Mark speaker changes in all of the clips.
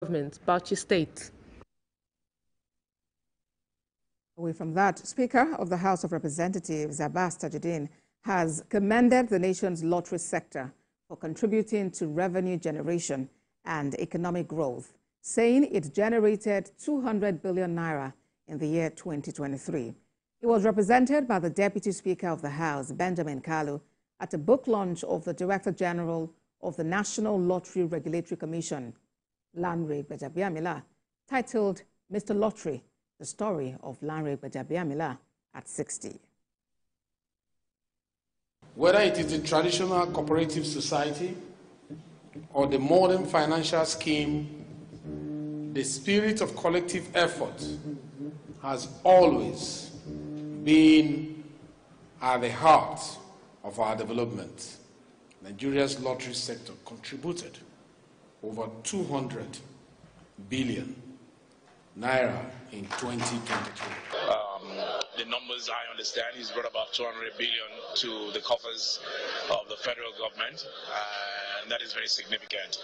Speaker 1: Government, Bauchi State.
Speaker 2: Away from that, Speaker of the House of Representatives, Abbas Tajuddin, has commended the nation's lottery sector for contributing to revenue generation and economic growth, saying it generated 200 billion naira in the year 2023. He was represented by the Deputy Speaker of the House, Benjamin Kalu, at a book launch of the Director General of the National Lottery Regulatory Commission, Lanre Gbajabiamila, titled Mr. Lottery, the story of Lanre Gbajabiamila at 60.
Speaker 3: Whether it is the traditional cooperative society or the modern financial scheme, the spirit of collective effort has always been at the heart of our development. Nigeria's lottery sector contributed over 200 billion naira in 2022.
Speaker 4: The numbers I understand is brought about 200 billion to the coffers of the federal government, and that is very significant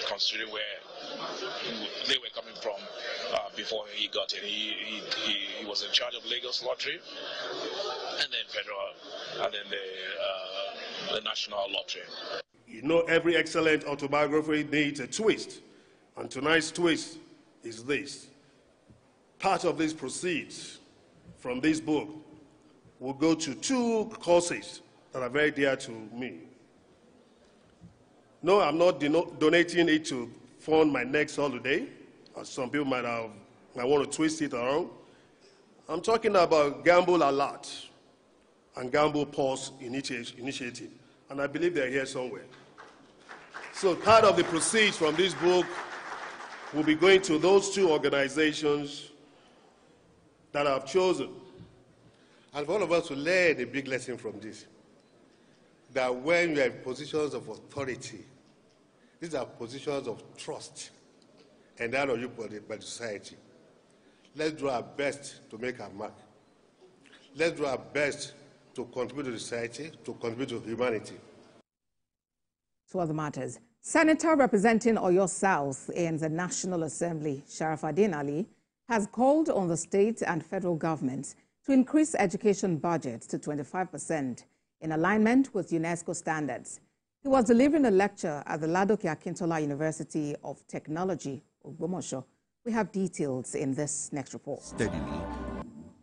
Speaker 4: considering where they were coming from before he got in. He was in charge of Lagos Lottery, and then federal, and then the National Lottery.
Speaker 5: You know, every excellent autobiography needs a twist, and tonight's twist is this. Part of these proceeds from this book will go to two causes that are very dear to me. No, I'm not donating it to fund my next holiday, as some people might want to twist it around. I'm talking about Gamble Alert and Gamble Pause initiative, and I believe they're here somewhere. So part of the proceeds from this book will be going to those two organizations that I've chosen. And for all of us to learn a big lesson from this, that when you are in positions of authority, these are positions of trust, and that are you by the society. Let's do our best to make our mark. Let's do our best to contribute to society, to contribute to humanity.
Speaker 2: To other matters, Senator representing Oyo South in the National Assembly, Sharafaddin Ali, has called on the state and federal governments to increase education budgets to 25% in alignment with UNESCO standards. He was delivering a lecture at the LAUTECH Alumni University of Technology, Ogbomoso. We have details in this next report.
Speaker 6: Steadily,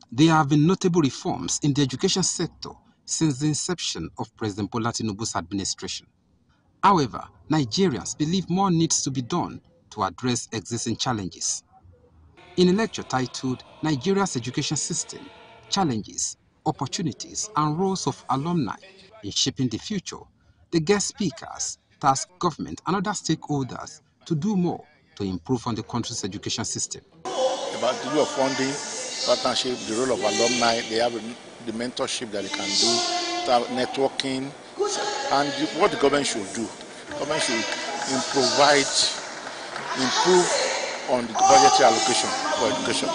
Speaker 6: there have been notable reforms in the education sector since the inception of President Bola Tinubu's administration. However, Nigerians believe more needs to be done to address existing challenges. In a lecture titled Nigeria's Education System, Challenges, Opportunities and Roles of Alumni in Shaping the Future, the guest speakers tasked government and other stakeholders to do more to improve on the country's education system.
Speaker 7: About the role of funding, partnership, the role of alumni, they have the mentorship that they can do, networking, and what the government should do. The government should improve on the budgetary allocation for education,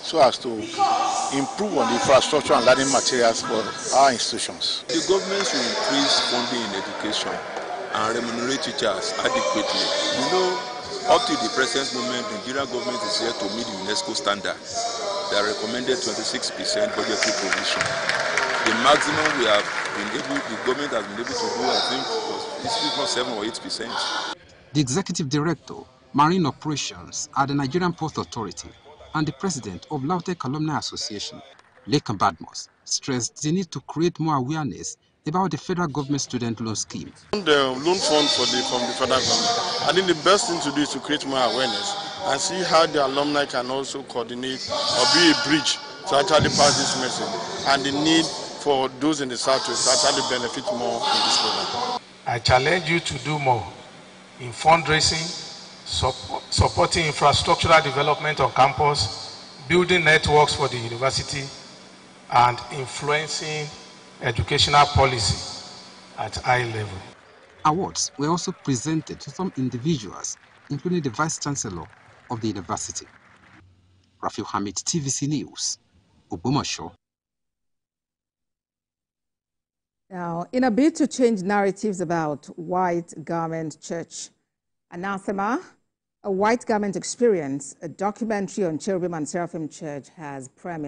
Speaker 7: so as to improve on the infrastructure and learning materials for our institutions.
Speaker 8: The government should increase funding in education and remunerate teachers adequately. You know, up to the present moment, the Nigerian government is here to meet the UNESCO standard. They recommended 26% budgetary provision. The maximum the government has been able to do, I think, was 7 or 8%.
Speaker 6: The executive director, Marine Operations at the Nigerian Port Authority, and the president of LAUTECH Alumni Association, Lekan Badmus, stressed the need to create more awareness about the federal government student loan scheme.
Speaker 5: The loan fund from the federal government. I think the best thing to do is to create more awareness and see how the alumni can also coordinate or be a bridge to actually pass this message, and the need for those in the Southwest to actually benefit more in this program.
Speaker 9: I challenge you to do more in fundraising, supporting infrastructural development on campus, building networks for the university, and influencing educational policy at high level.
Speaker 6: Awards were also presented to some individuals, including the Vice Chancellor of the university. Rafiu Hamid, TVC News, Ogbomoso.
Speaker 2: Now, in a bid to change narratives about white garment church anathema A White Garment Experience, a documentary on Cherubim and Seraphim Church, has premiered.